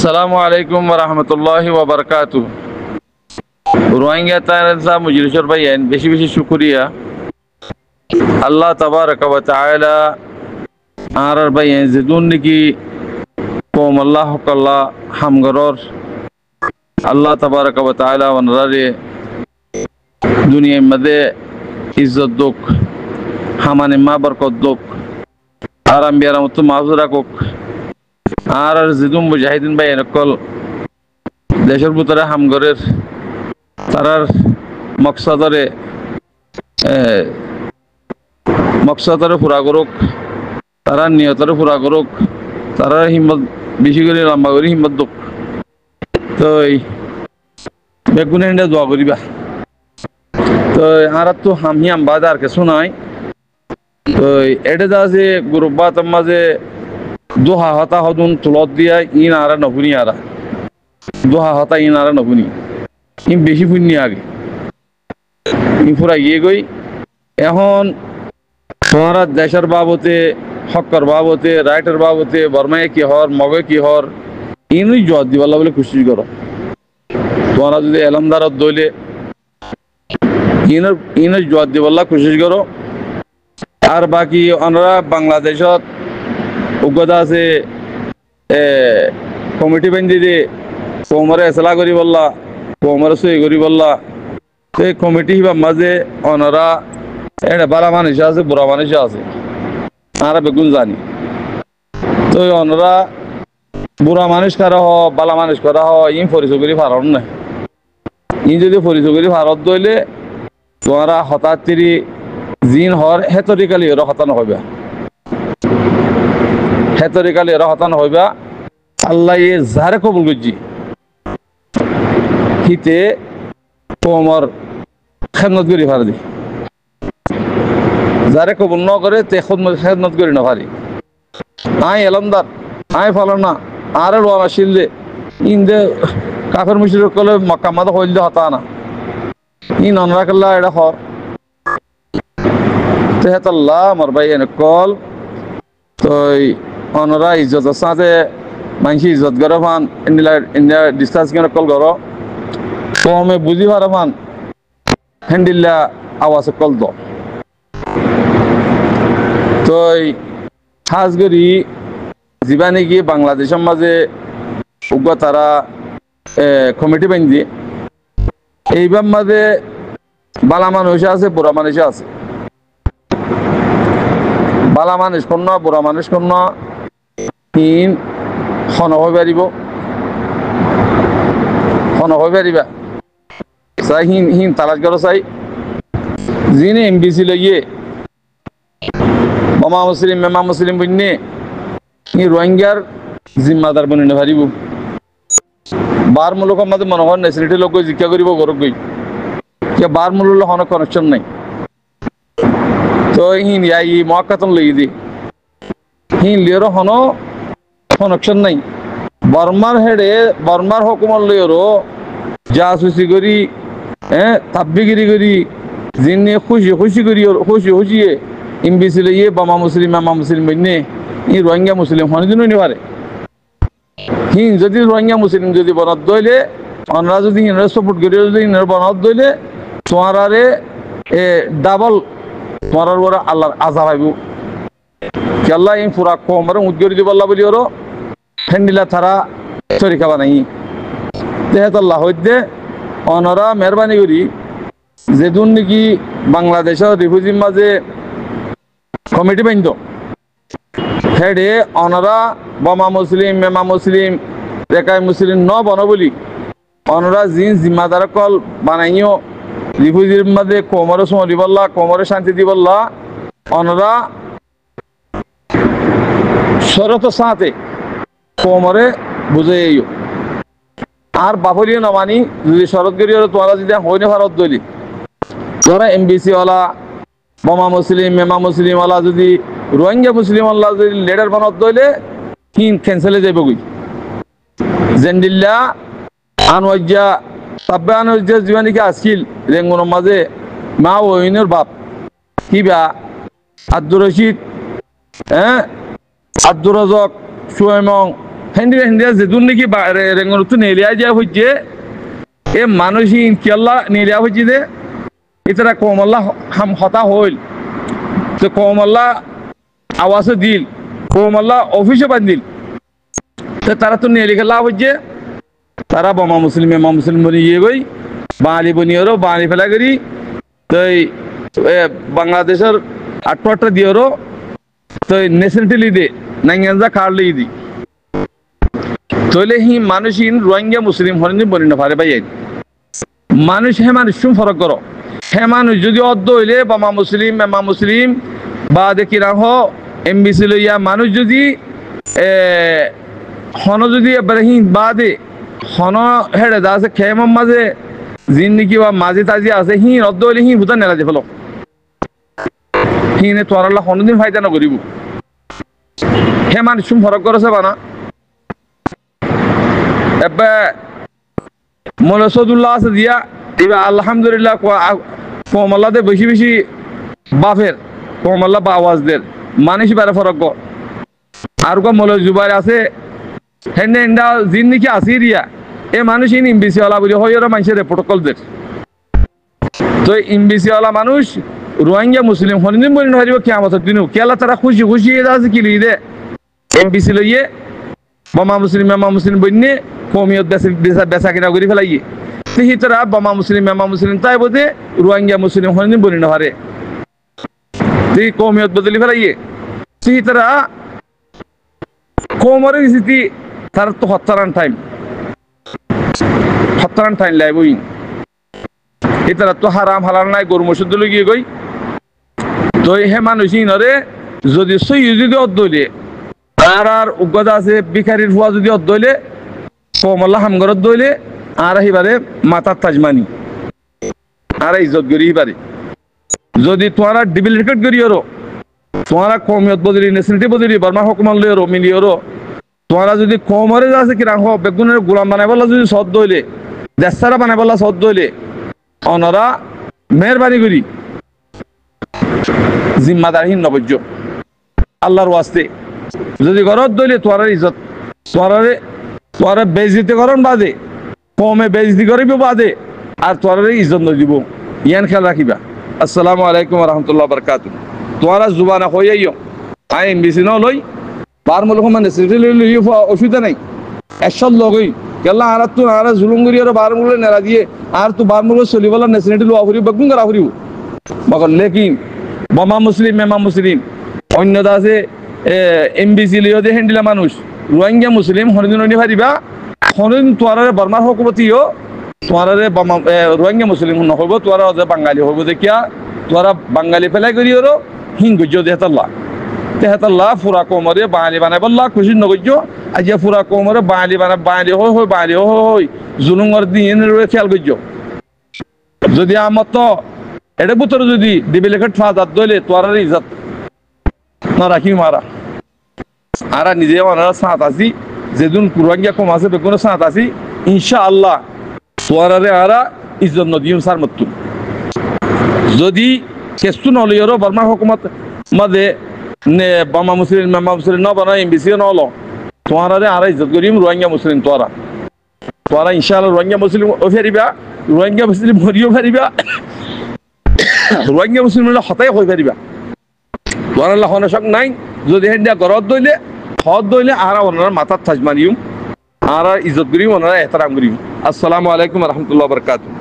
আসসালামু আলাইকুম ওয়া রাহমাতুল্লাহি ওয়া বারাকাতুহু। রোহিঙ্গা তাইরা মুজরিসর ভাইয়ান বেশি বেশি শুকরিয়া। আল্লাহ তাবারাকা ওয়া তাআলা আর ভাইয়ান যেদুন নাকি কম আল্লাহ হকাল্লাহ হামগরর আল্লাহ তাবারাকা ওয়া তাআলা ওনারে দুনিয়ার মধ্যে ইজ্জত দুক হামানে মা বরকত দুক আর আম্বিয়ার মতো মাহফুজ রাখুক। আর যেদুন মুজাহিদিন ভাইয়ান কল দেশের ভিতরে হামগরের তারার মকসদরে পুরা করুক, তারা নিয়তরে পুরা করুক, তারা হিম্মত বেশি করে লম্বা করে হিম্মত দুক। তো বেগুনে দোয়া করিবা। তো আর তো হামি আমবাদ আর কিছু নাই। তো এটা যা আছে গুরুব্বা তোমা যে দোহা হতা হদুন তুলত দিয়া in Ara নবুনি Ara Doha Hota in Ara নবুনি in বেশি পুণ্য আগে ইন পুরা গিয়ে গই। এখন তোমারা দেশের বাবতে হকর বাবতে রাইটের বাবতে বর্মায় কি হর মগে কি হর ইনুই জবাব দিবাল্লা বলে কোশিশ করো। তোমরা যদি এলমদারত দইলে ইনুই জবাব দিবাল্লা কোশিশ করো। আর বাকি আমরা বাংলাদেশত অজ্ঞতা আছে কমিটি বেঁধে দিয়ে কোমরে এসলা করি বললা কোমরে সই করি বললা। সেই কমিটি হিবার মাঝে ওনারা এটা বালা মানুষ আছে বুড়া মানুষ আছে আমরা বেগুন জানি। তো ওনারা বুড়া মানুষ করা হ বালা মানুষ করা হ ইন পরিচয় করি ভারত নাই। ইন যদি পরিচয় করি ভারত দইলে তোমরা হঠাৎ তিরি জিন হর হেতরিকালি এর হতান হইবা হেতরিকালি এর হতান হইবা। আল্লাহ এ যারে কবুল করছি হিতে তোমার খেদমত করি পারি, যারে কবুল ন করে তে খেদমত করি না পারি। আই এলমদার আই ফলানা আর লোয়া মাসিল দে ইন দে কাফের মুশরিক কলে মক্কা মাদা হইল দে হতা না ইন অনরাকাল্লাহ এটা হর তেহাতাল্লাহ আমার ভাই এনে কল। তো অনরা ইজ্জত সাথে মানসি ইজ্জত করে ফান ইন্ডিয়া ডিসকাস কেন কল করো কমে বুঝি পারে ফান হ্যান্ডিল্লা আওয়াজ কল দো। তো খাস করি যা নাকি বাংলাদেশের মাঝে উগ্র তারা কমিটি বান্ধি এইবার মাঝে বালা মানুষ আছে বুড়া মানুষ আছে। বালা মানুষ কন্যা বুড়া মানুষ কন্যা হিন হন হয়ে পারিব হন হয়ে পারিবা চাই হিন হিন তালাশ করো চাই যিনি এমবিসি লইয়ে মামা মুসলিম মেমা মুসলিম বন্যে রোহিঙ্গার জিম্মাদার বনে পারিব। বার মূলক আমাদের মনে হয় নেসিলিটি লোক জিজ্ঞা করিব ঘরক গই বার মূল হন কানেকশন নাই। তো হিন ইয়াই মহাকাতন লই দি হিন লিওর হন কানেকশন নাই। বর্মার হেডে বর্মার হুকুমত লইরও জাসুসি করি তাব্বিগিরি করি যিনি খুশি খুশি করি খুশি খুশিয়ে এমবিসি লইয়ে বামা মুসলিম মামা মুসলিম বন্যে ই রোহিঙ্গা মুসলিম হনিদিনও নি পারে। হিন যদি রোহিঙ্গা মুসলিম যদি বনাত দইলে অনরা যদি হিনের সাপোর্ট করি যদি হিনের বনাত দইলে তোমারে ডাবল তোমার বড় আল্লাহর আযাব আইব। কি আল্লাহ ইন পুরা কোমরে উদ্গরি দিব আল্লাহ বলি ওর হ্যান্ডিলা তারা তরিকা বানাই তেহাতাল্লাহ হইতে অনরা মেহরবানি করি যেদুন নাকি বাংলাদেশের রিফিউজির মাঝে কমিটি বান্ধ হেডে অনরা বমা মুসলিম মেমা মুসলিম রেকাই মুসলিম ন বন বলি অনরা জিন জিম্মাদার কল বানাইও রিফিউজির মাঝে কোমরে সময় দিবল্লা কোমরে শান্তি দিবল্লা অনরা শরত সাথে কোমরে বুঝে আর বাফলিও নমানি যদি শরৎ করি তোমরা যদি হইনে ভারত দলি তোরা এমবিসি ওলা বোমা মুসলিম মেমা মুসলিম ওলা যদি রোহিঙ্গা মুসলিম ওলা যদি লিডার বানত দইলে হিন ক্যান্সেলে যাইব গই জেন্ডিল্লা আনওয়াজ্জা তাব্বে আনওয়াজ্জা জীবনীকে আসছিল রেঙ্গুনের মাঝে মা ওইনের বাপ কিবা আব্দুর রশিদ আব্দুর রাজাক সুয়েমং হেন্দিরা হেন্দিরা যেদুন নাকি রেঙ্গনতো নেলিয়া যায় হচ্ছে এ মানুষই ইনকিয়াল্লা নেলিয়া হচ্ছে যে ইতারা কমল্লা হাম হতা হইল তো কমল্লা আওয়াজে দিল কমল্লা অফিসে বান্ধিল তো তারা তো নেলি লাভ হচ্ছে তারা বোমা মুসলিম এমা মুসলিম বনি ইয়ে গই বাঙালি বনিয়েরও বাঙালি ফেলা করি তো বাংলাদেশের আটটা দিয়েরও তো নেশনালিটি দে নাইঙ্গা কার্ড দি তইলে হি মানুষিন রোহিঙ্গা মুসলিম হরিনি বনি না পারে ভাই মানুষ হে মানুষ ফরক করো হে মানুষ যদি অর্ধ হইলে বামা মুসলিম এমা মুসলিম বা দেখি রাহ এমবিসি লইয়া মানুষ যদি হন যদি এবারহীন বাদে হন হেড়ে দা আছে খেমম মাঝে জিন্দিগি বা মাঝে তাজি আছে হি অর্ধ হইলে হি ভূতা নেলা যে ফেলো হিনে তোর আল্লাহ হনদিন ফায়দা না করিব হে মানুষ ফরক করেছে বানা এবার মৌলসদুল্লাহ আছে দিয়া এবার আলহামদুলিল্লাহ কমল্লাদের বেশি বেশি বাফের কমল্লা বা আওয়াজদের মানুষ বারে ফরক আর মৌল জুবাই আছে হেন্ডা হেন্ডা জিন্দিগি আসি দিয়া এ মানুষ ইন ইমবিসিওয়ালা বলি হয় ওরা মানুষের প্রটোকলদের তো ইমবিসিওয়ালা মানুষ রোহিঙ্গা মুসলিম হরিদিন বলি না হারিব কিয়ামতের দিনও কেলা তারা খুশি খুশি আছে কি লিয়ে দে এমবিসি লইয়ে বোমা মুসলিম এমা মুসলিম বন্যে কমিয়ত বেচা কিনা করে ফেলাইয়ে হি তারা বোমা মুসলিম এমা মুসলিম তাই বোধে রোহিঙ্গা মুসলিম হরিদিন বলি না হারে তুই কমিয়ত বদলি ফেলাইয়ে তুই তারা কোমরের স্থিতি তার তো হত্যারান টাইম লাইবই এটারা তো হারাম হালাল নাই গরু মসুদ গিয়ে গই তো হে মানুষ ইনরে যদি সই যদি অদ্দইলে আর উগ্রতা আছে বিখারির ফুয়া যদি অদ্দইলে কমল্লা হামগরত দইলে আর আহিবারে মাতার তাজমানি আর ইজ্জত করি হিবারে যদি তোমারা ডিবিলিটেড করিও তোমারা কমিয়ত বদলি নেশনালিটি বদলি বর্মা হুকুমান লইও মিলিও তোমারা যদি কমরে আছে কি রাখো বেগুনের গোলাম বানাই বলা যদি সদ দইলে দেশারা বানাই বলা সদ দইলে অনরা মেহরবানি করি জিম্মাদারহীন নবজ্য আল্লাহর ওয়াস্তে যদি ঘরত দইলে তোমার ইজ্জত তোমার বেইজ্জতি করন বাদে কমে বেইজ্জতি করিব বাদে আর তোমার ইজ্জত নদিব ইয়ান খেয়াল রাখিবা আসসালামু আলাইকুম রহমতুল্লাহ বরকাতুহ তোমারা জুবানা হইয়াইও আই এমবিসি ন লই বার মুলক মানে অসুবিধা নাই একশো লগই কেলা আর তো আর জুলুম করি আর বার মুলে নেড়া দিয়ে আর তো বার মুলে চলি বলা নেশনালিটি লোয়া ফুরিব বেগুন করা ফুরিব মগর লেকিন বোমা মুসলিম মেমা মুসলিম অন্যদা আছে এমবিসি লিও যে হ্যান্ডিলা মানুষ রোহিঙ্গা মুসলিম হরিদিন অনি ভারিবা হরিদিন তোয়ারে বর্মার হকুমতিও তোয়ারে রোহিঙ্গা মুসলিম নহব তোয়ারা বাঙালি হব দেখিয়া তোয়ারা বাঙালি ফেলাই করি ওর হিং গজ্য দেহতাল্লাহ তেহাতাল্লাহ ফুরা কোমরে বাঙালি বানাই বললা খুশি নগজ্য আজ ফুরা কোমরে বাঙালি বানাই বাঙালি হই জুলুঙর দিন খেয়াল গজ্য যদি আমার তো এটা বুতর যদি ডিবিলেখেট ফাজাত দইলে তোয়ার ইজ্জত না রাখি মারা আরা নিজে ওনারা সাঁত আসি যেদিন রোহিঙ্গা কম আছে বেগুনো সাঁত আসি ইনশাআল্লাহ তোয়ারে আরা ইজ্জত নদীম সার মত যদি কেস্তু নলিয়রো বর্মা হুকুমত মাঝে বোমা মুসলিম মেমা মুসলিম ন বানা এমবিসি নল তোয়ারে আরা ইজ্জত করিম রোহিঙ্গা মুসলিম তোরা ইনশাআল্লাহ রোহিঙ্গা মুসলিম ফেরিবা রোহিঙ্গা মুসলিম হরিও ফেরিবা রোহিঙ্গা মুসলিম হতাই হয়ে ফেরিবা তোর আল্লাহ হনশক নাই যদি হেন্ডিয়া গরত দইলে হদ দইলে আর ওনার মাথার তাজ মারিম আর ইজ্জত করিম ওনারা এহতারাম করিম আসসালামু আলাইকুম রহমতুল্লাহ বরকাতুহ